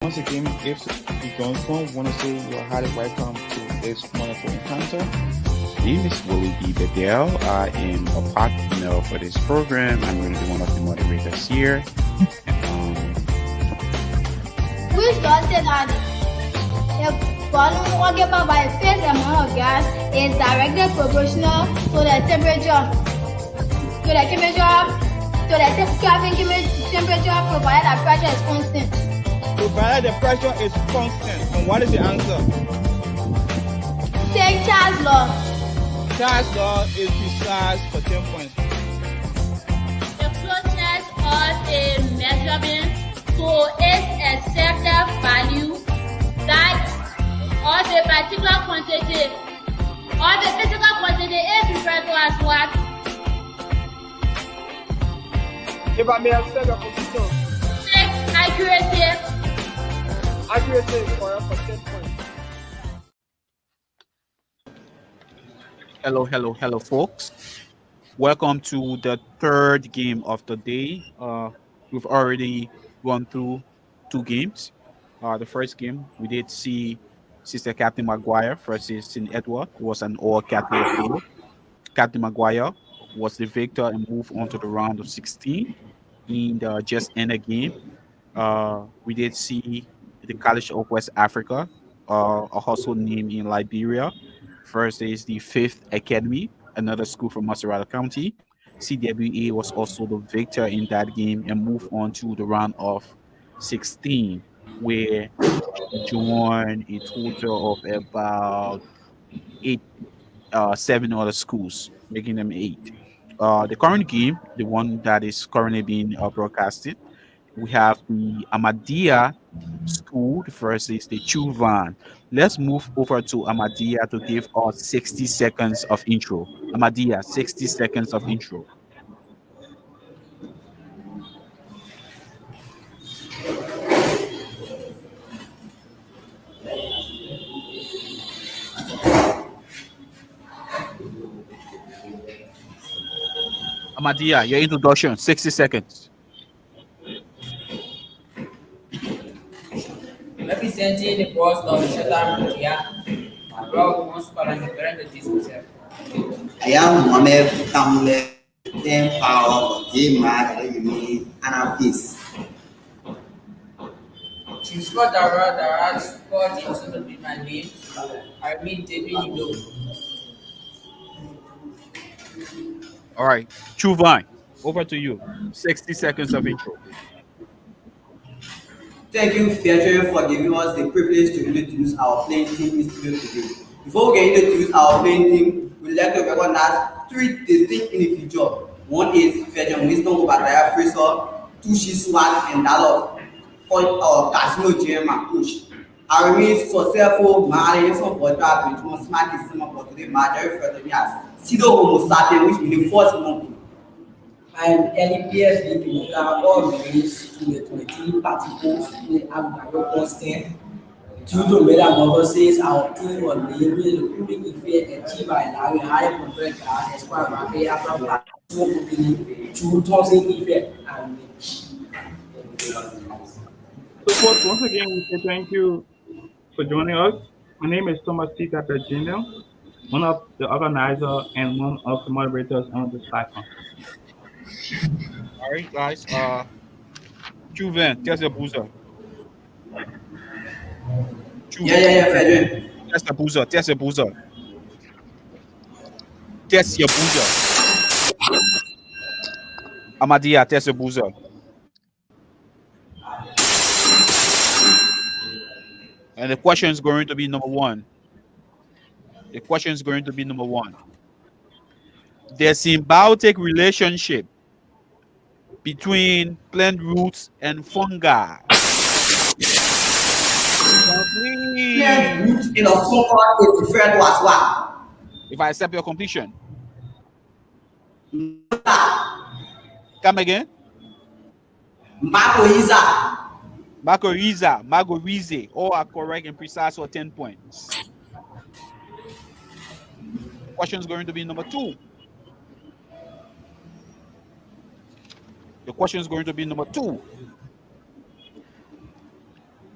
Once again, if you don't want to say you're highly welcome to this wonderful encounter. My name is Willie B. Bedell. I am a partner for this program. I'm going to be one of the moderators here. Um, Which does say that the volume occupied by a fixed amount of gas is directly proportional to the temperature provided that pressure is constant. Provided the pressure is constant. And what is the answer? Take Charles' law. Charles' law is precise for 10 points. The closeness of a measurement to its accepted value that of a particular quantity or the physical quantity is referred to as what? If I may accept your position. Check accuracy. Accuracy is correct for 10 points. Hello, folks. Welcome to the third game of the day. We've already gone through two games. The first game, we did see Sister Captain Maguire versus St. Edward. It was an all Catholic affair. Captain Maguire was the victor and moved on to the round of 16 in the just ended game. We did see the College of West Africa, a household name in Liberia. First is the Fifth Academy, another school from Montserrado County. CWA was also the victor in that game and moved on to the round of 16, where she joined a total of about eight, seven other schools, making them eight. The current game, the one that is currently being broadcasted, we have the Ahmadiyya school versus the Chuvan. Let's move over to Ahmadiyya to give us 60 seconds of intro. Ahmadiyya, 60 seconds of intro. Ahmadiyya, your introduction, 60 seconds. Representing the boss of Shatan Mutia, my brother wants to parent the Jesus. I am Mohamed Tamle, 10 power of J Mag, Anafis. You scored the scored in to be my name. I mean, David Ido. All right, Chuvan, over to you. 60 seconds of intro. Thank you, Fairtrade, for giving us the privilege to introduce our playing team in studio today. Before we get introduce our playing team, we'd like to recognize three distinct individuals. One is Fairtrade Winston Obataya Fraser, two Shiswan, and that of Casino GM Push. I remain successful, marrying some water, which was smart is some of the major Fairtrade as Sido Homo sapien, which means the first monkey. I'm LPS Vicky all released to the 23 particles in Abdaro constant. Due to meta purposes, our team was able to proving effect achieved by allowing higher converter as part of the after 2000 effect and So, folks, once again, we say thank you for joining us. My name is Thomas T. Jr., one of the organizers and one of the moderators on this platform. All right, guys. Chuvan, test the buzzer. Yeah, Fairtrade. Test the buzzer. Test your buzzer. Ahmadiyya, test the buzzer. And the question is going to be number one. The symbiotic relationship between plant roots and fungi. Plant root in a fungi is referred to as what? If I accept your completion. Come again? Magoriza, all are correct and precise for 10 points. The question is going to be number two.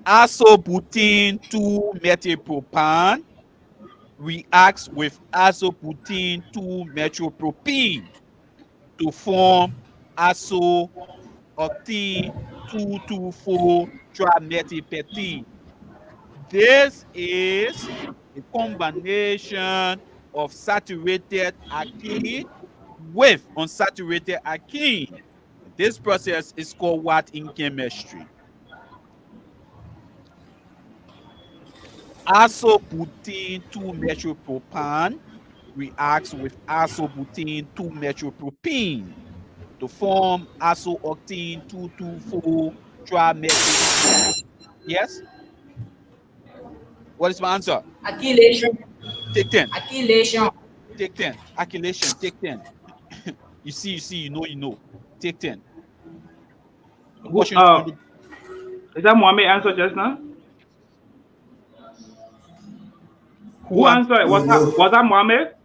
Isobutene 2-methylpropane reacts with isobutene 2-methylpropene to form isooctene 2,2,4-trimethylpentene. This is a combination of saturated alkene with unsaturated alkene. This process is called what in chemistry? Isobutene 2-methylpropane reacts with isobutene 2-methylpropene to form isooctene 2,2,4-trimethylpentene. Yes? What is my answer? Acylation. Take 10. Acylation. Take 10. Acylation. Take 10. You know. Take 10. The Who question is going to is that Mohammed answer just now? who Who answer. answered? No, Was no, that Mohammed?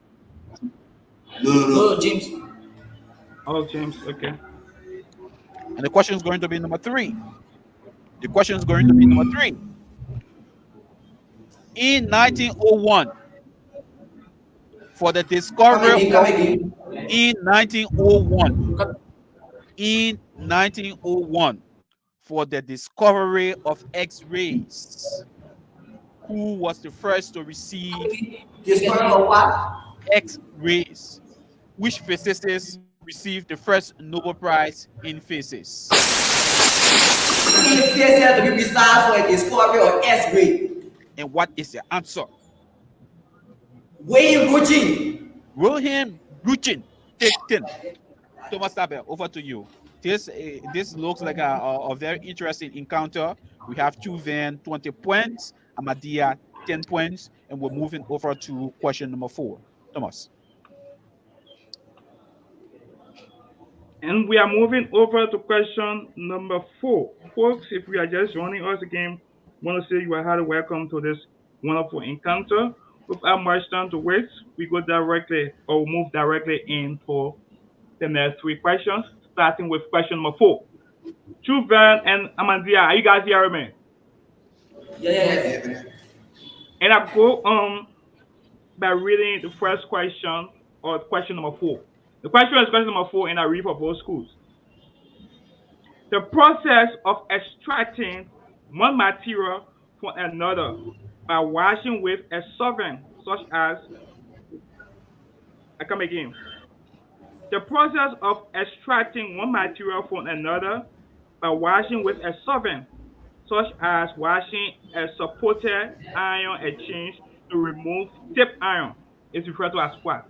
no. No, James. Oh, James. Okay. And the question is going to be number 3. The question is going to be number 3. In 1901, for the Come discovery again, come of again. in 1901, in 1901, for the discovery of X-rays, who was the first to receive Discovery of what? X-rays? Which physicist received the first Nobel Prize in physics? In CSL to be precise for a discovery of S-ray. And what is the answer? Wayne Routine. Wilhelm Röntgen. Take 10. Thomas Tabel, over to you. This looks like a very interesting encounter. We have Chuven 20 points, Ahmadiyya 10 points, and we're moving over to question number 4. Thomas. And we are moving over to question number 4. Folks, if we are just joining us again, I want to say you are highly welcome to this wonderful encounter. Without much time to waste, we go directly or move directly into the next 3 questions, starting with question number 4. Chuvan and Ahmadiyya, are you guys hearing me? Yeah. And I go by reading the first question or question number 4. The question is question number 4, and I read for both schools. The process of extracting one material from another by washing with a solvent such as, I come again. The process of extracting one material from another by washing with a solvent such as washing a supported ion exchange to remove tip iron is referred to as what?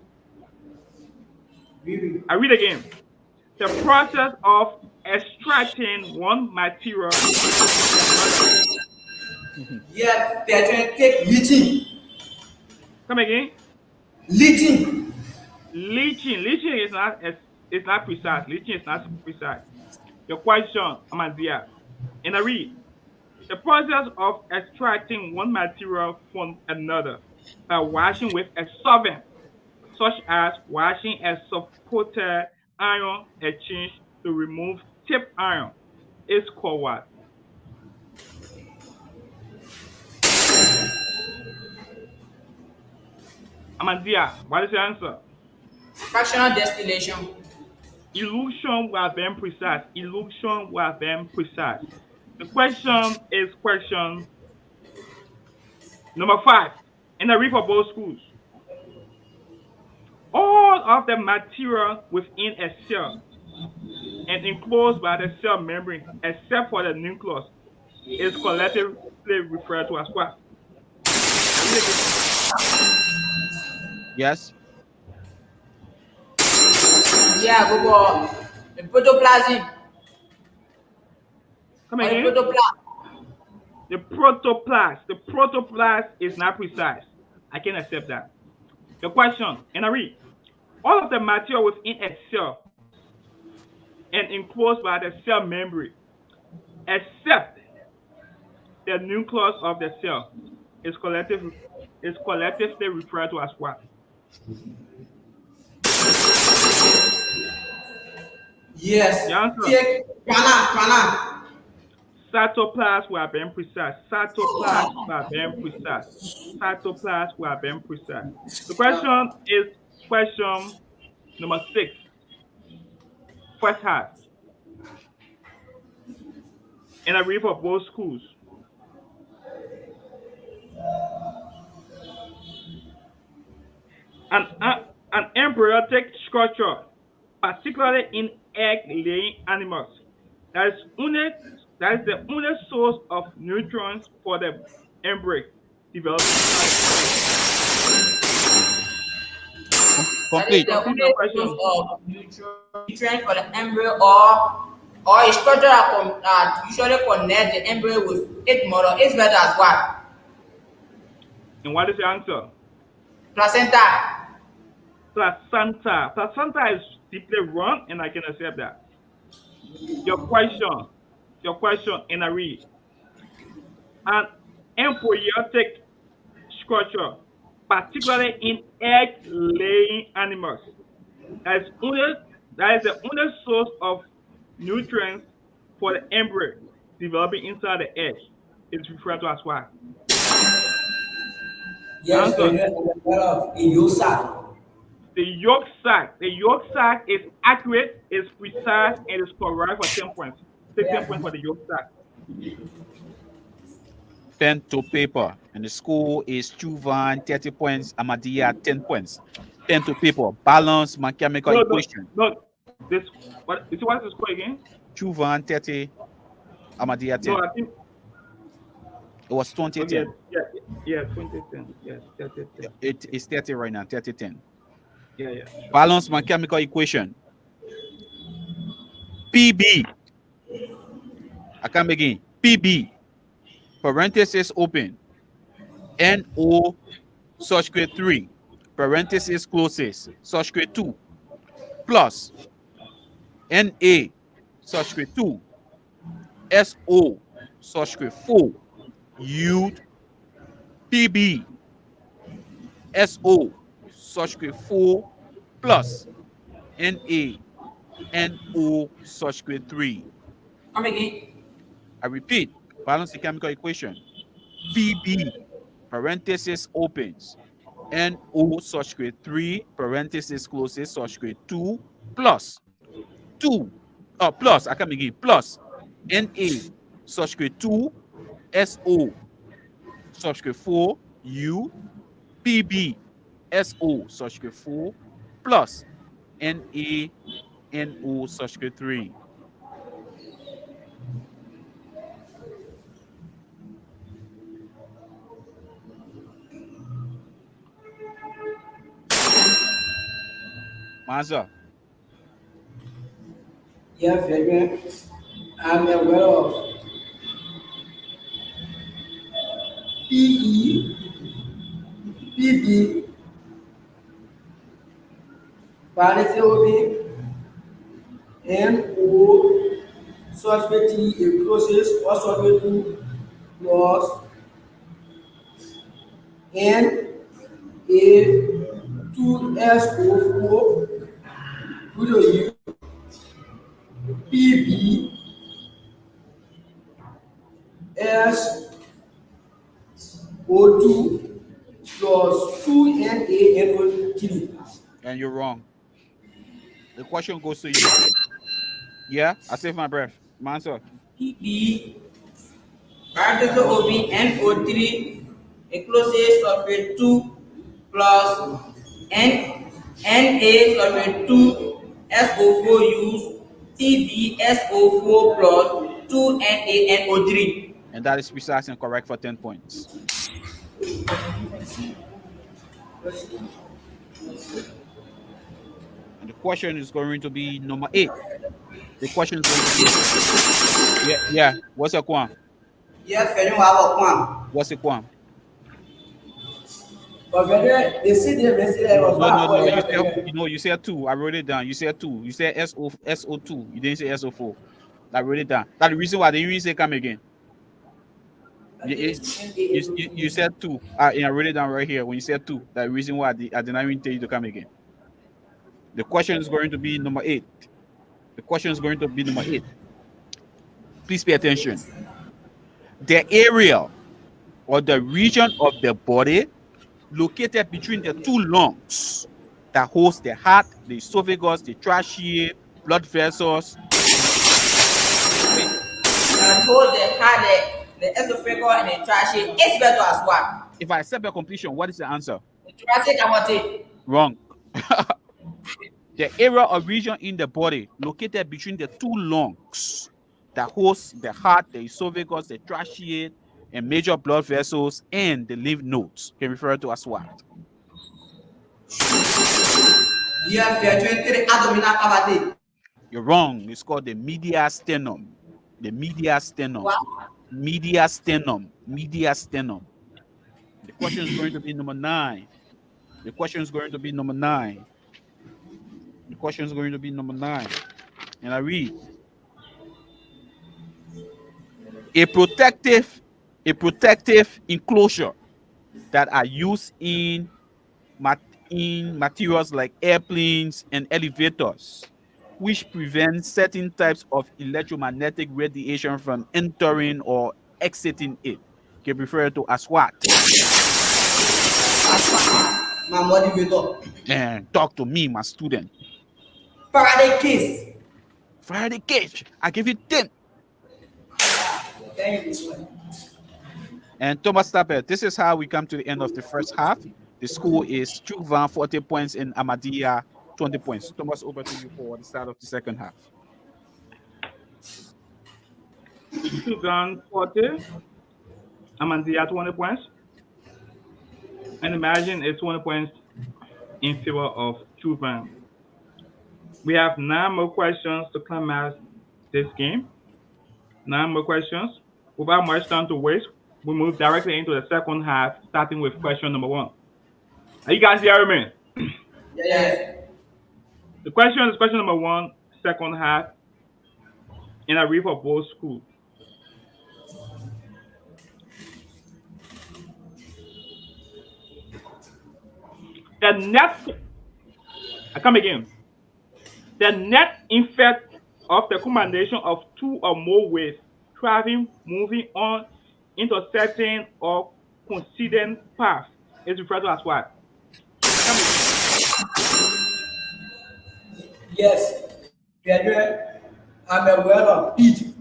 I read again. The process of extracting one material from another. Yes, they are trying to take leaching. Come again. Leaching. Leaching is not precise. Leaching is not precise. Your question, Ahmadiyya. And I read. The process of extracting one material from another by washing with a solvent, such as washing a supported ion exchange to remove tip iron, is called what? Ahmadiyya, what is the answer? Fractional distillation. Illusion was very precise. Illusion was very precise. The question is question number 5. And I read for both schools. All of the material within a cell and enclosed by the cell membrane, except for the nucleus, is collectively referred to as what? Yes. Yeah, go for the protoplasm Come or the again? protoplasm. The protoplasm. The protoplasm is not precise. I can accept that. The question, and I read. All of the material within a cell and enclosed by the cell membrane, except the nucleus of the cell, is collectively referred to as what? Yes. The answer. Take Pana. Cytoplasm, we are being precise. Cytoplasm, we are being precise. Cytoplasm, we are being precise. The question is question number 6. First half. And I read for both schools. An, an embryonic structure, particularly in egg-laying animals, that is, only, that is the only source of nutrients for the embryo developing inside the egg. That is Complete. the Complete only your source question. of nutrient for the embryo, or a structure that usually connect the embryo with its mother. Its mother as what? And what is the answer? Placenta. Placenta. Placenta is deeply wrong, and I can accept that. Your question, and I read. An embryonic structure, particularly in egg-laying animals, that is only that is the only source of nutrients for the embryo developing inside the egg. It's referred to as what? Yes, Answer. Federer, I'm aware of a USAC. The yolk sac. The yolk sac is accurate, is precise, and is correct for 10 points. Take 10 points for the yolk sac. Pen to paper. And the score is Chuvan 30 points, Ahmadiyya 10 points. Pen to paper. Balance mechanical equation. No. This what is what is the score again? Chuvan 30, Ahmadiyya 10. No, I think It was 2010. yeah, 2010. Yes, 2010. It is 30 right now, 3010. Yeah. Balance mechanical equation. PB. I come again. PB. Parenthesis open. NO subscript 3. Parenthesis closes. Subscript 2. Plus. NA subscript 2. SO subscript 4. Yield. PB. SO subscript 4 plus NA NO subscript 3. Come again. I repeat, balance the chemical equation. PB parenthesis opens NO subscript 3 parenthesis closes subscript 2 plus 2 plus I come again plus NA subscript 2 SO subscript 4 U PB SO subscript 4 plus NA NO subscript 3. Maza, Yeah, Federer, I'm aware of PE, PB, parenthesis NO, subscript T, a process or subscript 2 plus N A 2SO4 with a U PB SO2 plus 2NaNO3. and you're wrong. The question goes to you. Yeah, I saved my breath. Maza, PB, parenthesis OB, NO3, a closest substrate 2 plus NA substrate 2 SO4 use PB SO4 plus 2 NaNO3. and that is precise and correct for 10 points. And the question is going to be number 8. The question is going to be yeah. What's a quam? Yes, Federer, we have a point. What's a quam? But Federer, they see them yesterday was No. You said 2. I wrote it down. You said 2. You said SO2. You didn't say SO4. I wrote it down. That's the reason why they didn't say come again. You said 2. And I wrote it down right here. When you said 2, that's the reason why I did not even tell you to come again. The question is going to be number 8. The question is going to be number 8. Please pay attention. The area or the region of the body located between the two lungs that host the heart, the esophagus, the trachea, blood vessels. Wait, And hold the heart, the esophagus, and the trachea. It's better as well. if I accept your completion, what is the answer? The thoracic cavity. Wrong. The area or region in the body located between the two lungs that hosts the heart, the esophagus, the trachea, and major blood vessels, and the lymph nodes can be referred to as what? Yeah, featuring the abdominal cavity. You're wrong. It's called the medial sternum. The medial sternum. Wow. Medial sternum. Medial sternum. The question is going to be number 9. The question is going to be number 9. The question is going to be number 9. And I read. A protective enclosure that are used in materials like airplanes and elevators, which prevent certain types of electromagnetic radiation from entering or exiting it, can be referred to as what? My motivator. And talk to me, my student. Faraday case. Faraday cage. I give you 10. Thank you. And Thomas Tapper, this is how we come to the end of the first half. The score is Chuvan 40 points and Ahmadiyya 20 points. Thomas, over to you for the start of the second half. 2040. Ahmadiyya 20 points. And imagine it's 20 points in favor of Chuvan. We have 9 more questions to climax this game. 9 more questions. Without much time to waste, we move directly into the second half, starting with question number 1. Are you guys hearing me? Yeah. The question is question number 1, second half, and I read for both schools. The net, I come again. The net effect of the combination of 2 or more waves traveling, moving on, intersecting, or coincident paths is referred to as what? Yes. Pedro, I'm aware of beat.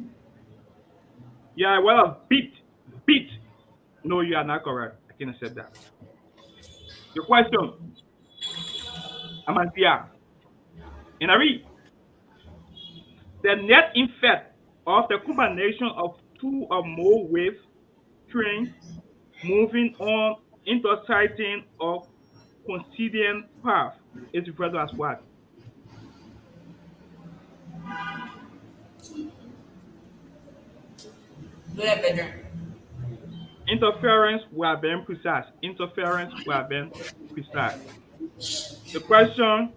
Yeah, well, beat. No, you are not correct. I can accept that. Your question, Ahmadiyya. And I read. The net effect of the combination of 2 or more wave trains moving on, intersecting, or coincident path is referred to as what? Go ahead, Pedro. Interference, we are being precise. Interference, we are being precise. The question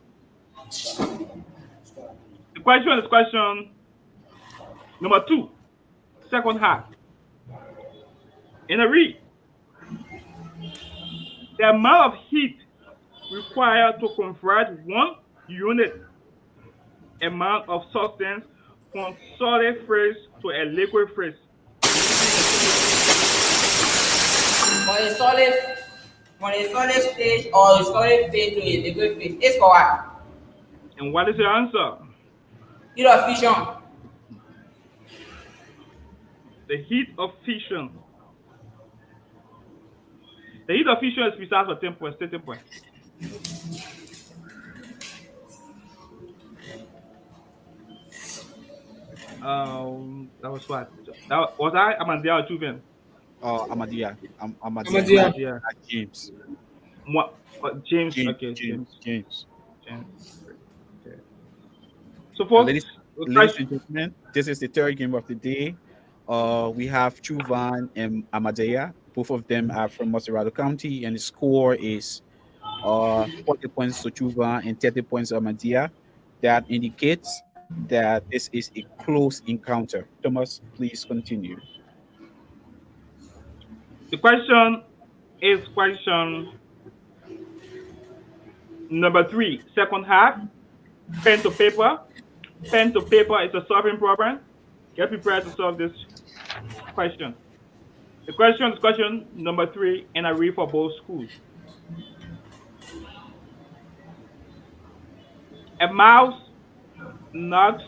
is question number 2, second half. And I read. The amount of heat required to convert 1 unit amount of substance from solid phase to a liquid phase. For a solid stage or a solid phase to a liquid phase, it's correct. And what is your answer? Heat of fission. The heat of fission. The heat of fission is precise for 10 points, 30 points. That was what? Was I Ahmadiyya or Chuvan? Ahmadiyya. Ahmadiyya. Yeah. James. What? James. James. Okay, James. James. Okay. So, folks, Ladies and gentlemen, this is the third game of the day. We have Chuvan and Ahmadiyya. Both of them are from Montserrado County, and the score is 40 points to Chuvan and 30 points to Ahmadiyya. That indicates that this is a close encounter. Thomas, please continue. the question is question number 3, second half. Pen to paper. Pen to paper is a solving problem. Get prepared to solve this question. The question is question number 3, and I read for both schools. A mouse knocks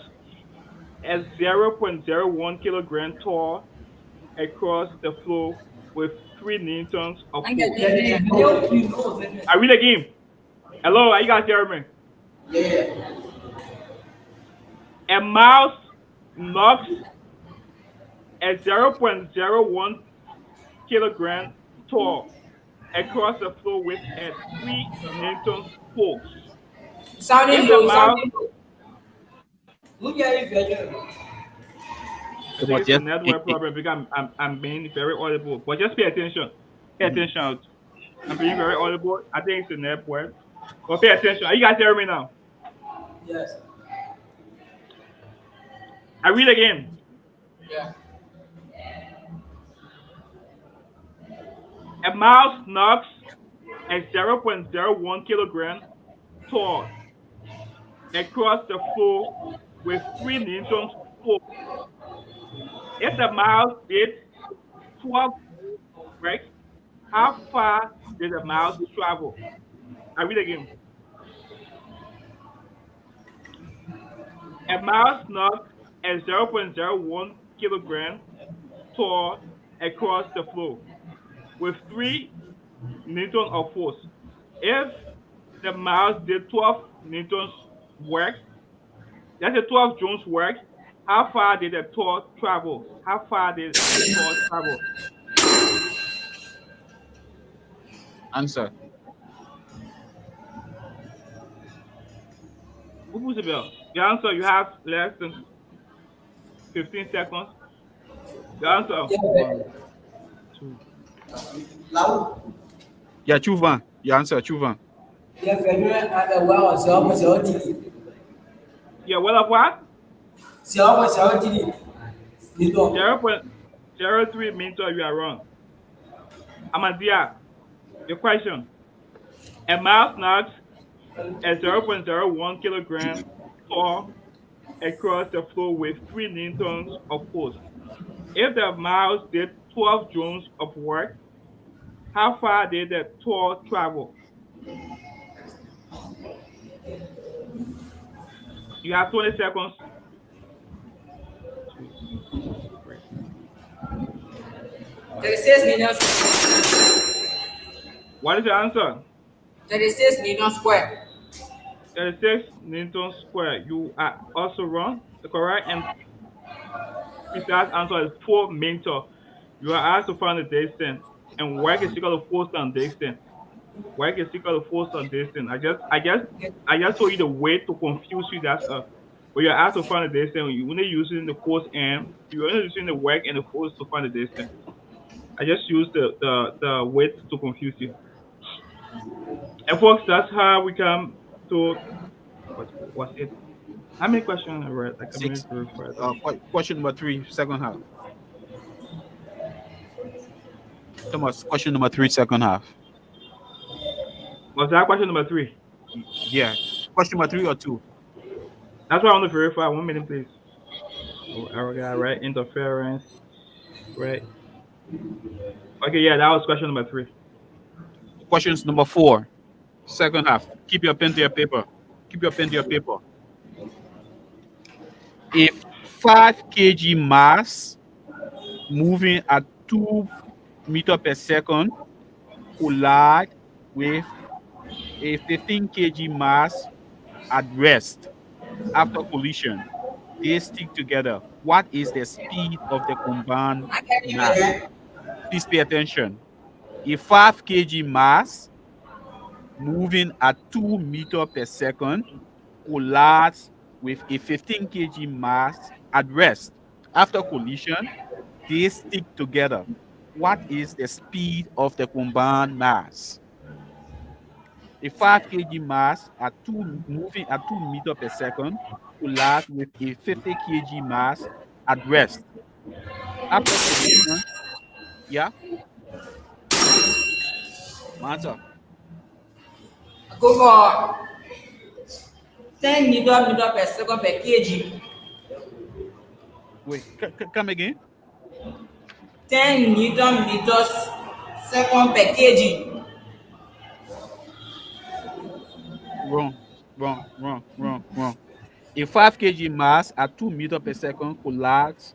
a 0.01 kilogram toy across the floor with 3 newtons of force. I read again. Hello, are you guys hearing me? Yeah. A mouse knocks a 0.01 kilogram toy across the floor with a 3 newtons force. Sounding If the low, mouse, sounding low. Look at it, Virgin. I think it's a network problem because I'm being very audible. But just pay attention. Pay attention. I'm being very audible. I think it's a network. But pay attention. Are you guys hearing me now? Yes. I read again. Yeah. A mouse knocks a 0.01 kilogram toy across the floor with 3 newtons force. If the mouse did 12 work, how far did the mouse travel? I read again. A mouse knocks a 0.01 kilogram toy across the floor with 3 newtons of force. If the mouse did 12 newtons work, that's a 12 joules work, how far did the toy travel? How far did the toy travel? Answer. Who puts the bell? The answer, you have less than 15 seconds. The answer, Yeah, 1, 2. Loud. Yeah, Chuvan. Your answer, Chuvan. yeah, Virgin, and the wow, so much LTD. Yeah, what of what? So much LTD. You know, 0.03 meter, you are wrong. Ahmadiyya, your question. A mouse knocks a 0.01 kilogram toy across the floor with 3 newtons of force. If the mouse did 12 joules of work, how far did the toy travel? You have 20 seconds. 2, 3. 36 million. What is the answer? 36 million square. 36 newtons square. You are also wrong. The correct and precise answer is 4 meter. You are asked to find the distance, and work is equal to force on distance. Work is equal to force on distance. I just told you the way to confuse you. That's when you're asked to find the distance, you only using the force and you're only using the work and the force to find the distance. I just used the weight to confuse you. And folks, that's how we come to what's it? How many questions I read? Like a minute 6. to refer. Question number 3, second half. Thomas, question number 3, second half. Was that question number 3? Yeah. Question number 3 or 2? That's what I want to verify. 1 minute, please. Oh, arrogant, right? Interference, right? Okay, yeah, that was question number 3. Questions number 4, second half. Keep your pen to your paper. Keep your pen to your paper. A 5 kg mass moving at 2 meter per second collide with a 15 kg mass at rest after collision. They stick together. What is the speed of the combined I get you mass? again. Please pay attention. A 5 kg mass moving at 2 meter per second collides with a 15 kg mass at rest. After collision, they stick together. What is the speed of the combined mass? A 5 kg mass at 2 moving at 2 meter per second collides with a 50 kg mass at rest. After collision, yeah, answer. Go for 10 meter per second per kg. Wait, come again. 10 Newton meters second per kg. Wrong, wrong. A 5 kg mass at 2 meters per second collides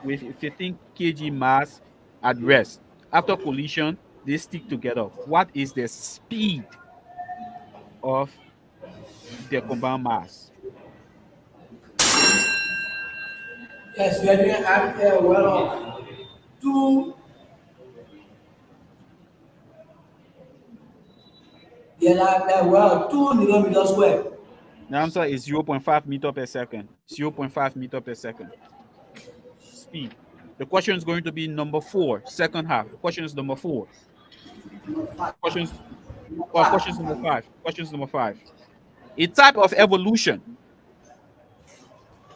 with a 15 kg mass at rest. After collision, they stick together. What is the speed of the combined mass? Yes, we are doing well of two. Yeah, well, 2 millimeters square. The answer is 0.5 meter per second. 0.5 meter per second. Speed. The question is going to be number 4, second half. Question is number 4. Questions questions number 5. Questions number 5. A type of evolution.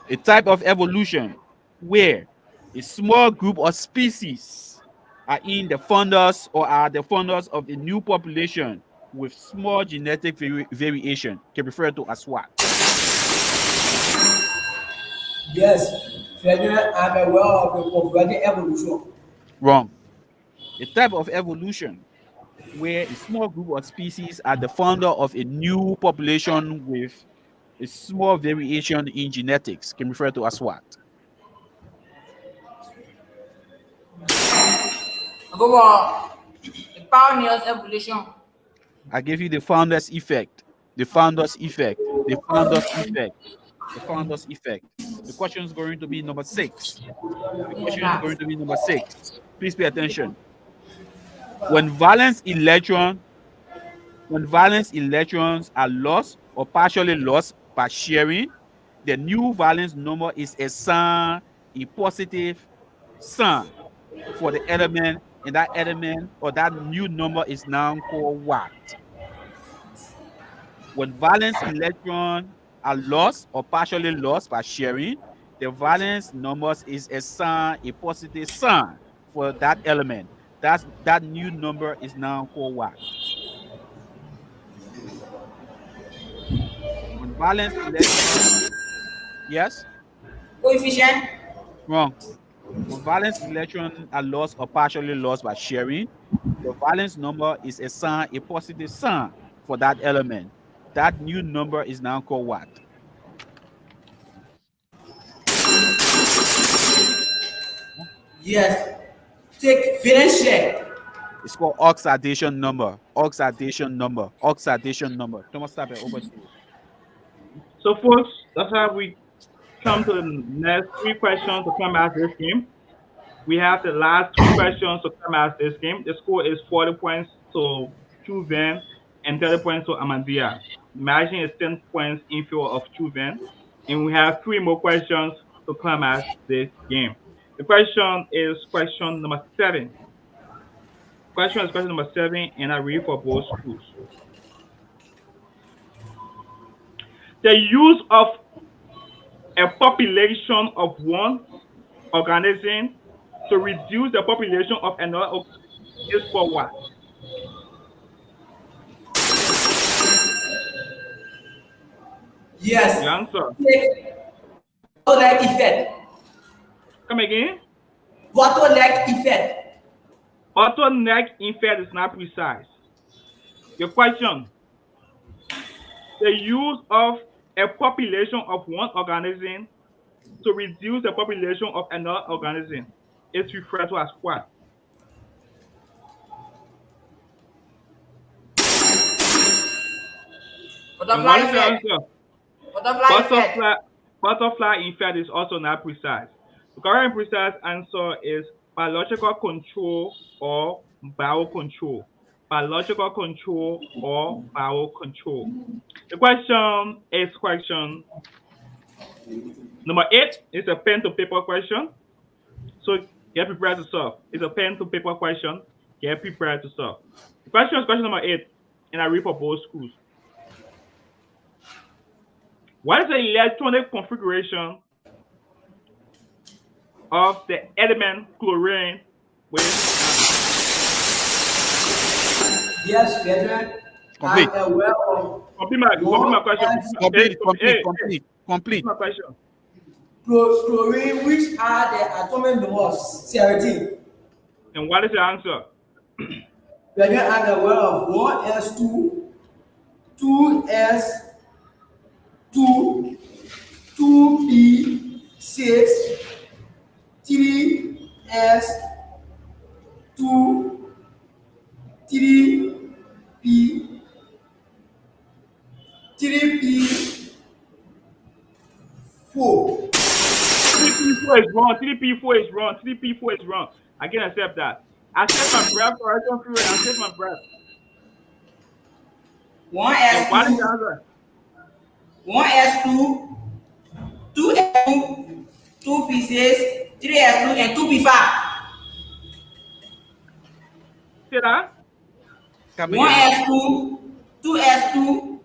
A type of evolution where a small group of species are in the founders or are the founders of a new population with small genetic variation can be referred to as what? Yes, Federal, I'm aware of the convergent evolution. Wrong. A type of evolution where a small group of species are the founder of a new population with a small variation in genetics can be referred to as what? Go on. The pioneers evolution. I gave you the founder's effect. The founder's effect. The founder's effect. The founder's effect. The question is going to be number 6. The question is going to be number 6. Please pay attention. When valence electrons are lost or partially lost by sharing, the new valence number is a sign, a positive sign for the element, and that element or that new number is now called what? When valence electrons are lost or partially lost by sharing, the valence numbers is a sign, a positive sign for that element. That new number is now called what? When valence electrons, yes? Coefficient. Wrong. When valence electrons are lost or partially lost by sharing, the valence number is a sign, a positive sign for that element. That new number is now called what? Yes. Take valence share. It's called oxidation number. Oxidation number. Oxidation number. Thomas Tabe, over to you. So, folks, that's how we come to the next 3 questions to come out this game. We have the last 2 questions to come out this game. The score is 40 points to Chuven and 30 points to Ahmadiyya. Margin is 10 points in favor of Chuven. And we have 3 more questions to come out this game. The question is question number 7. Question is question number 7, and I read for both schools. The use of a population of one organism to reduce the population of another is for what? Yes. The answer. Take bottleneck effect. Come again? Bottleneck effect. Bottleneck effect is not precise. Your question. The use of a population of one organism to reduce the population of another organism is referred to as what? Butterfly And what is the effect. answer? Butterfly effect. Butterfly effect is also not precise. The correct precise answer is biological control or biocontrol. Biological control or biocontrol. The question is question number 8. It's a pen to paper question. So get prepared to solve. It's a pen to paper question. Get prepared to solve. The question is question number 8, and I read for both schools. What is the electronic configuration of the element chlorine with Yes, Federal, Complete. I'm aware of complete my question. Complete. My question. chlorine, which are the atomic numbers 17. And what is the answer? We are going to add the word of 1s2, 2s2, 2p6, 3s2, 3p, 3p4. 3P4 is wrong. 3P4 is wrong. 3P4 is wrong. I can accept that. I accept my breath. Correction period. I accept my breath. And what is the 1s2, answer? 1s2, 2s2, 2p6, 3s2, and 2p5. Say that. Come again. 1s2, 2s2,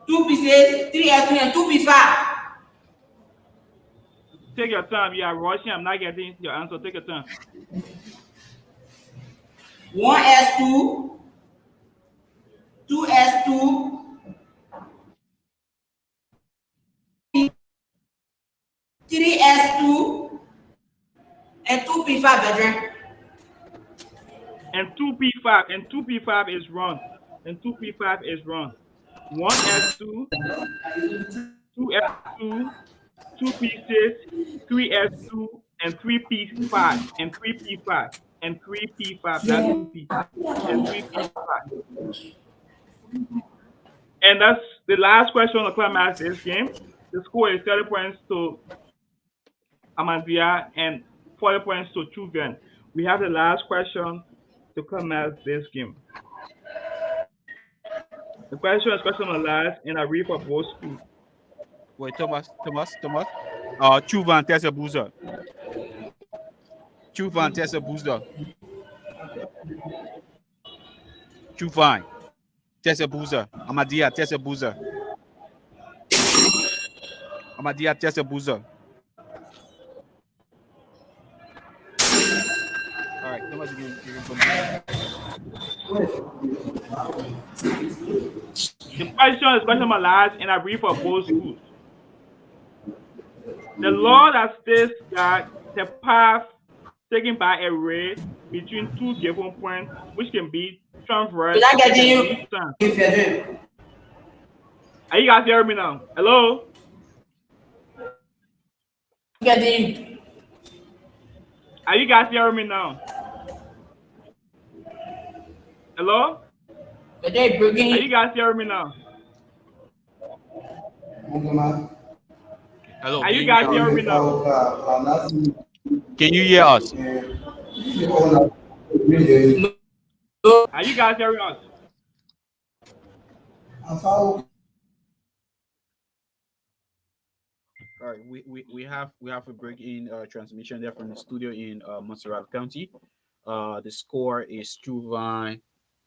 2p6, 3s2, and 2p5. Take your time. You are rushing. I'm not getting your answer. Take your time. 1s2, 2s2, 3s2, and 2p5, brethren. And 2P5. And 2P5 is wrong. And 2P5 is wrong. 1S2, 2S2, 2P6, 3S2, and 3P5. And 3P5. And 3P5. That's 2P. And 3P5. And that's the last question on the climax this game. The score is 30 points to Ahmadiyya and 40 points to Chuvan. We have the last question to climax this game. The question is question on last, and I read for both schools. Wait, Thomas. Chuvan, Tessa Boozer. Chuvan, Tessa Boozer. Chuvan, Tessa Boozer. Ahmadiyya, Tessa Boozer. Ahmadiyya, Tessa Boozer. All right, Thomas, you can continue. The question is question on last, and I read for both schools. The law that states that the path taken by a ray between two given points, which can be transverse, Did I get can you? be stand. Brethren. Are you guys hearing me now? Hello? Getting Are you guys hearing me now? Hello? they Are you breaking. guys hearing me now? Hello. Are you guys hearing me now? Can you hear us? Are you guys hearing us? All right, we have a break in transmission there from the studio in Montserrado County. The score is Chuvan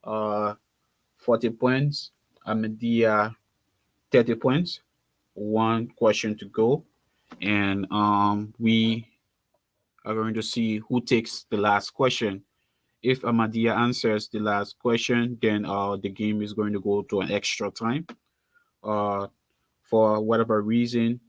40 points, Ahmadiyya 30 points. One question to go, and we are going to see who takes the last question. If Ahmadiyya answers the last question, then the game is going to go to an extra time. For whatever reason,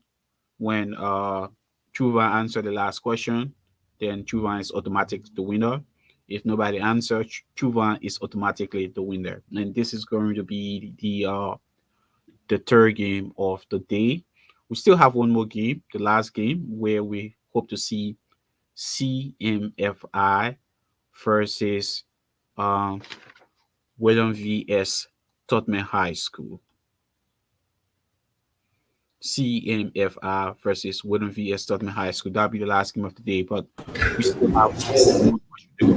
when Chuva answer the last question, then Chuva is automatic the winner. If nobody answers, Chuva is automatically the winner. And this is going to be the third game of the day. We still have one more game, the last game, where we hope to see CMFI versus Wellon vs Tottenham High School. CMFR versus Wooden vs Tottenham High School. That'll be the last game of the day, but we still have one question to go.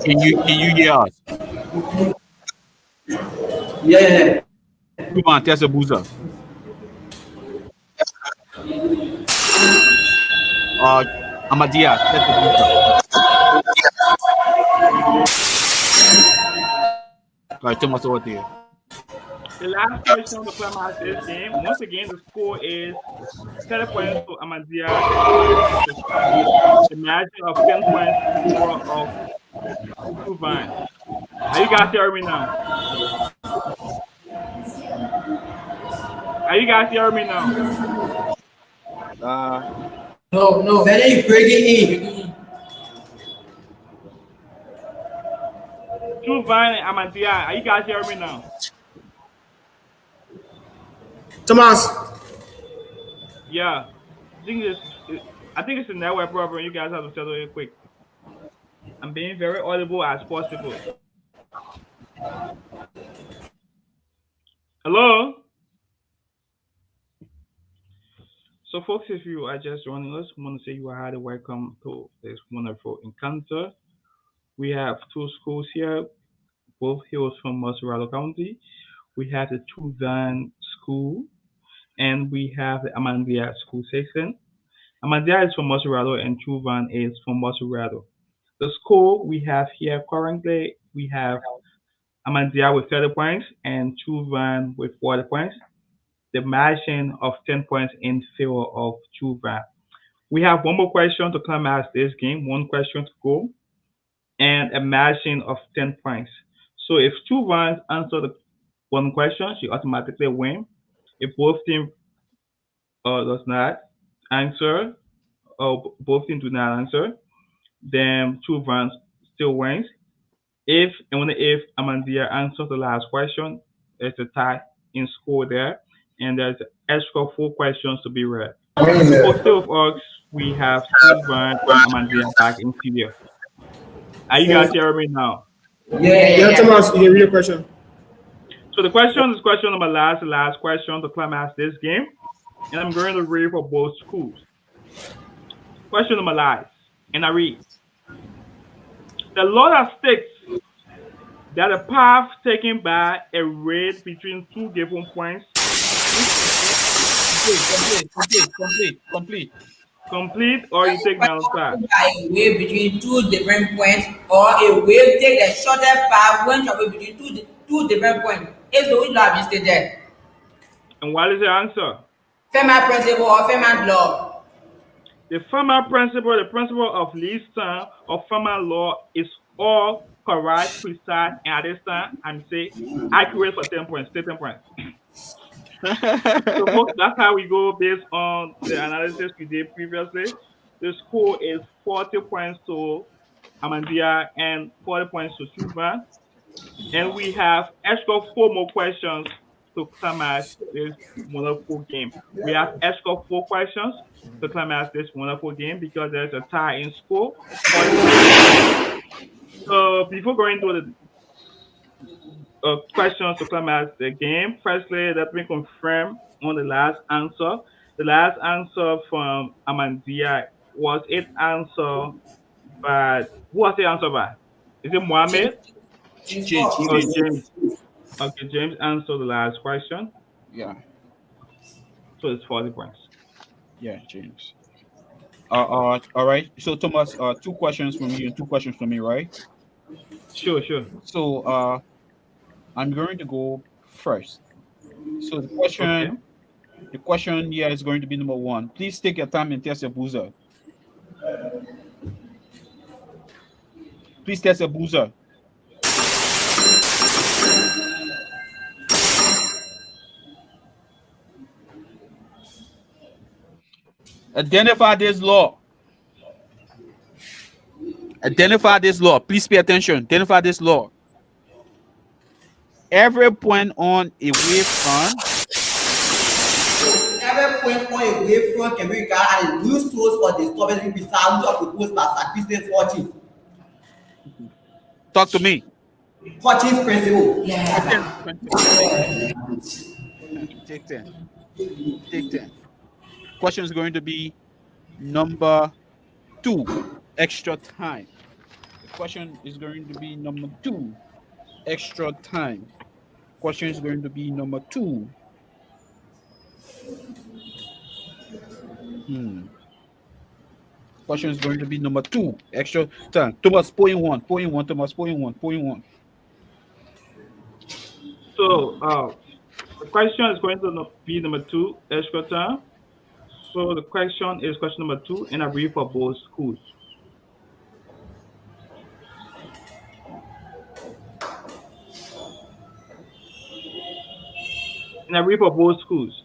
Can you hear us? Yeah. Come on, Tessa Boozer. Ahmadiyya, Tessa Boozer. All right, Thomas, over there. The last question on the climax this game, once again, the score is 30 points to Ahmadiyya, 30 points to Chuvan. The margin of 10 points to the score of Chuvan. Are you guys hearing me now? Are you guys hearing me now? No. Very breaking in. True Vine and Ahmadiyya. Are you guys hearing me now? Thomas. Yeah. I think it's a network problem. You guys have to settle it quick. I'm being very audible as possible. Hello? So, folks, if you are just joining us, we want to say you are highly welcome to this wonderful encounter. We have two schools here, both hails from Montserrado County. We have the True Vine School, and we have the Ahmadiyya School section. Ahmadiyya is from Montserrado, and True Vine is from Montserrado. The school we have here currently, we have Ahmadiyya with 30 points and True Vine with 40 points. The margin of 10 points in favor of True Vine. We have one more question to come out this game, one question to go, and a margin of 10 points. So if True Vine answer the one question, she automatically win. If both teams does not answer, or both teams do not answer, then True Vine still wins. If and only if Ahmadiyya answers the last question, there's a tie in score there, and there's extra 4 questions to be read. For still of us, we have True Vine and Ahmadiyya back in studio. Are you guys hearing me now? Yeah, Thomas, you read your question. So the question is question number the last question to climax this game, and I'm going to read for both schools. Question number lies, and I read: the law that states that a path taken by a raid between two given points. Complete, or you take down path. By a wave between two different points, or a wave take the shorter path when travel between two different points. If the which law have been stated? And what is the answer? Fermat principle or Fermat law? The Fermat principle, the principle of least time of Fermat law is all correct, precise, and at this time, I'm saying accurate for 10 points, 10 points. So folks, that's how we go based on the analysis we did previously. The score is 40 points to Ahmadiyya and 40 points to True Vine. And we have extra 4 more questions to climax this wonderful game. We have extra 4 questions to climax this wonderful game because there's a tie in score. So before going to the questions to climax the game, firstly, let me confirm on the last answer. The last answer from Ahmadiyya was it answered by who was it answered by? Is it Mohammed James. or James? Okay, James answered the last question. Yeah, So it's 40 points. yeah, James. All right. So Thomas, 2 questions from you and 2 questions from me, right? Sure, sure. So I'm going to go first. So Okay. the question here is going to be number 1. Please take your time and test your buzzer. Please test your buzzer. Identify this law. Identify this law. Please pay attention. Identify this law. Every point on a wave front. Every point on a wave front can be regarded as a new source for disturbance which are proposed by Sacristian Hutchins. Talk to me. Hutchins principle. Take 10. Take 10. Question is going to be number 2. Extra time. The question is going to be number 2. Extra time. Question is going to be number 2. Question is going to be number 2. Extra time. Thomas, point 1. Thomas, point 1. So the question is going to be number 2, extra time. So the question is question number 2, and I read for both schools. And I read for both schools.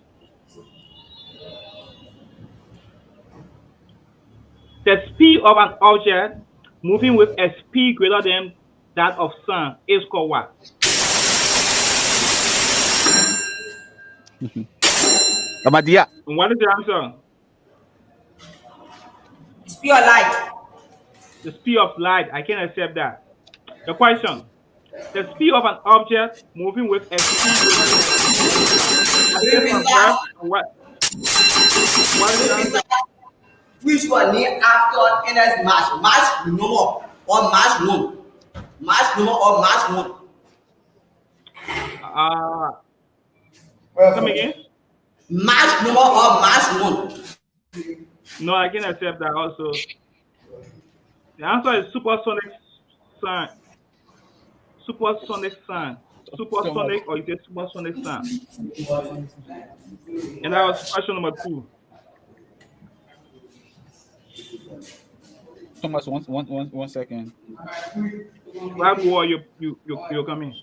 The speed of an object moving with a speed greater than that of sun is called what? Ahmadiyya. And what is the answer? It's pure light. The speed of light. I can accept that. The question: the speed of an object moving with a speed greater than To be appears on precise, Earth. And what is to the be answer? precise, which one named after NS March? March number or March 1? March number or March 1? Uh, Come again? March number or March 1? No, I can accept that also. The answer is supersonic sound. Supersonic sound. Thomas. Supersonic, or is it supersonic sound? And that was question number 2. Thomas, one second. Right, war, you're coming.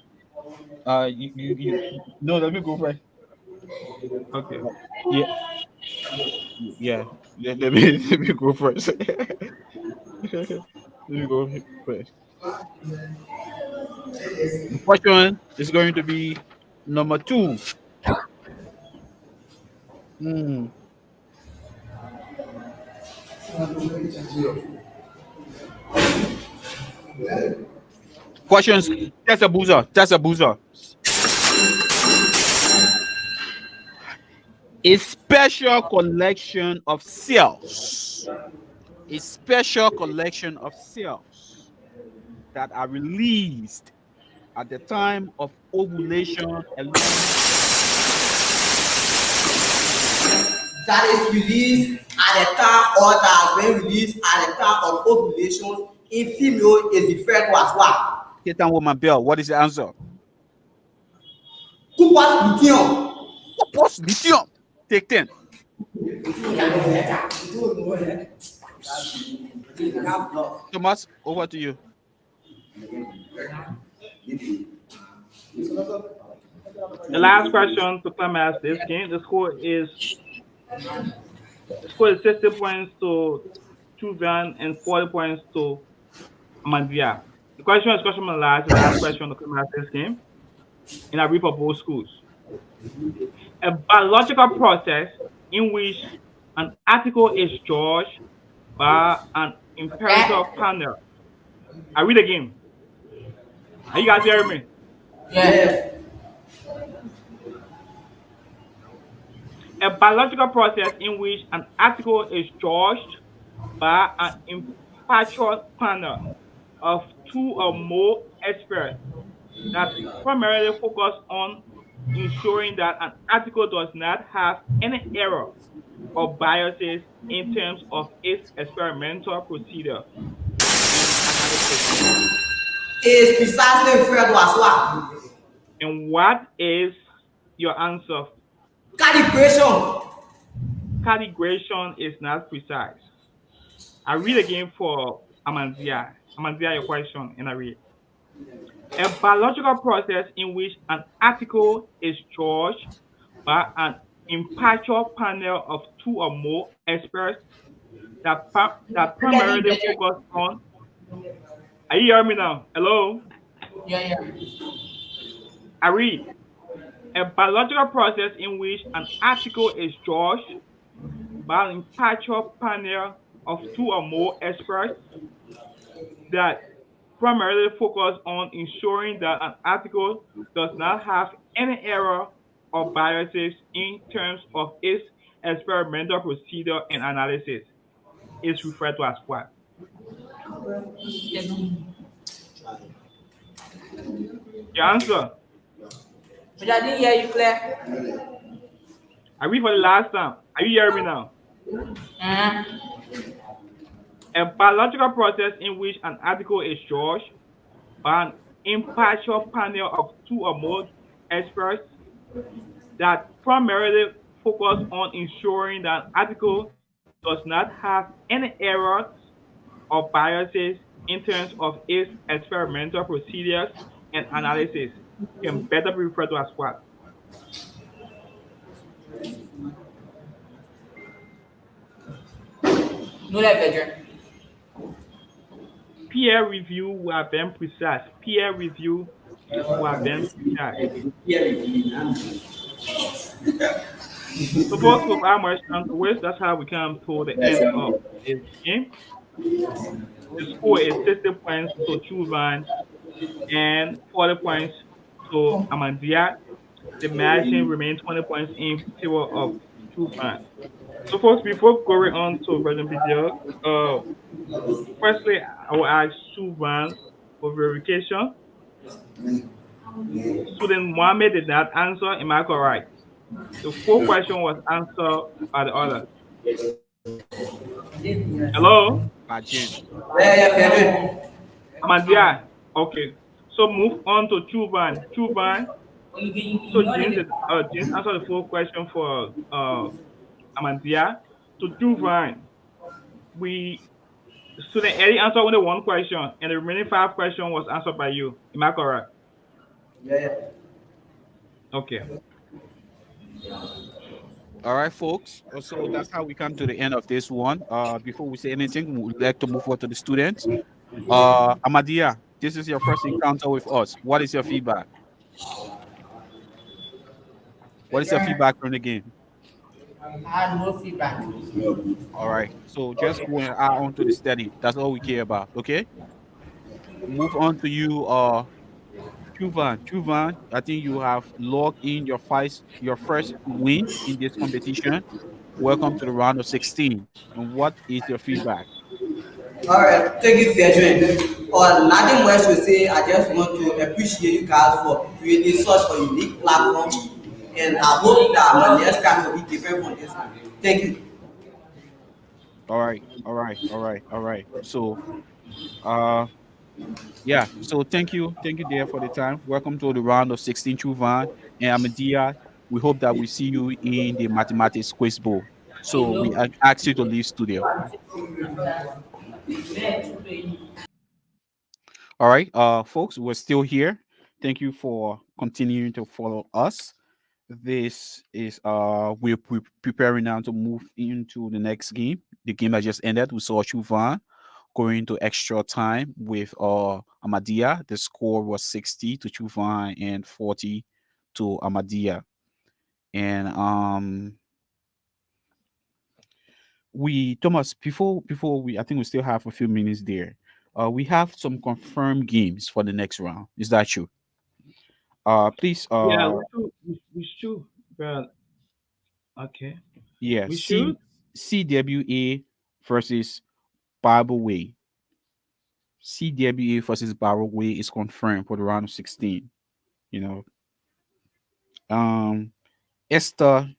No, let me go first. Okay. Yeah, yeah. Let me go first. Let me go first. The question is going to be number 2. Hmm. Questions. That's a boozer. That's a boozer. A special collection of cells. A special collection of cells that are released at the time of ovulation That is released at the time or that has been released at the time of ovulation in female is referred to as what? Titan woman bell. What is the answer? Couples lithium. Post lithium. Take 10. Thomas, over to you. The last question to climax this game. The score is 60 points to Tuvan and 40 points to Ahmadiyya. The question is question number the last question to climax this game. And I read for both schools. A biological process in which an article is judged by an empirical panel. I read again. Are you guys hearing me? Yeah. A biological process in which an article is judged by an impartial panel of 2 or more experts that primarily focus on ensuring that an article does not have any error or biases in terms of its experimental procedure and analysis. Is precisely referred to as what? And what is your answer? Calibration. Calibration is not precise. I read again for Ahmadiyya. Ahmadiyya, your question, and I read. A biological process in which an article is judged by an impartial panel of 2 or more experts that primarily focus on. Are you hearing me now? Hello? Yeah. I read. A biological process in which an article is judged by an impartial panel of 2 or more experts that primarily focus on ensuring that an article does not have any error or biases in terms of its experimental procedure and analysis. Is referred to as what? Your answer. But I didn't hear you clear. I read for the last time. Are you hearing me now? A biological process in which an article is judged by an impartial panel of 2 or more experts that primarily focus on ensuring that an article does not have any errors or biases in terms of its experimental procedures and analysis can better be referred to as what? No, that better. peer review were very precise. Peer review were very precise. So folks, with our much time to waste, that's how we come to the end of this game. The score is 60 points to Chuvan and 40 points to Ahmadiyya. The margin remains 20 points in favor of Chuvan. So folks, before going on to Virgin video, firstly, I will ask Chuvan for verification. Student Mohammed did not answer. Am I correct? The full question was answered by the others. Hello? By James. Yeah, Ahmadiyya. Okay. So move on to Chuvan. Chuvan. So James answered the full question for Ahmadiyya. To Chuvan, we student Eddie answered only one question, and the remaining five questions was answered by you. Am I correct? yeah. Okay. All right, folks. So that's how we come to the end of this one. Before we say anything, we'd like to move on to the students. Ahmadiyya, this is your first encounter with us. What is your feedback? What is your feedback from the game? I had no feedback. All right. So just go and add on to the study. That's all we care about. Okay. Move on to you, Chuvan. Chuvan, I think you have logged in your first win in this competition. Welcome to the round of 16. And what is your feedback? All right, thank you, Fedrin. Nothing much to say. I just want to appreciate you guys for creating such a unique platform, and I hope that my next time will be different from this one. Thank you. All right, all right, all right, all right. So, uh, yeah. So thank you, there for the time. Welcome to the round of 16, Chuvan and Ahmadiyya. We hope that we see you in the mathematics quiz bowl. So we ask you to leave studio. All right, folks, we're still here. Thank you for continuing to follow us. This is we're preparing now to move into the next game. The game that just ended, we saw Chuvan going to extra time with Ahmadiyya. The score was 60 to Chuvan and 40 to Ahmadiyya. And we Thomas, before we I think we still have a few minutes there. We have some confirmed games for the next round. Is that true? Please, Yeah, we should. Well, okay. yeah, We should. CWA versus Bible Way. CWA versus Bible Way is confirmed for the round of 16. You know, um, Esther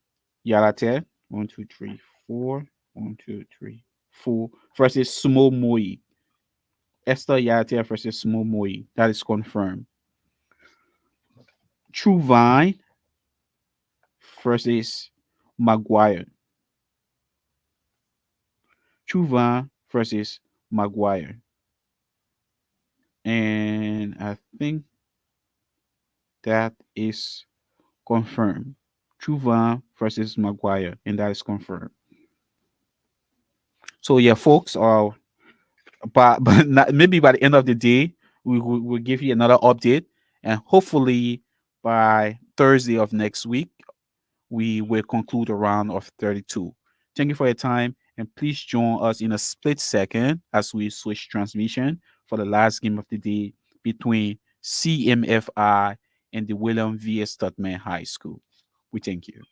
Yarate, 1, 2, 3, 4, 1, 2, 3, 4 versus Sumo Moi. Esther Yarate versus Sumo Moi. That is confirmed. True Vine versus Maguire. True Vine versus Maguire. And I think that is confirmed. Chuva versus Maguire, and that is confirmed. So yeah, folks. But maybe by the end of the day, we will give you another update, and hopefully by Thursday of next week, we will conclude a round of 32. Thank you for your time, and please join us in a split second as we switch transmission for the last game of the day between CMFI and the William V. S. Tutman High School. We thank you.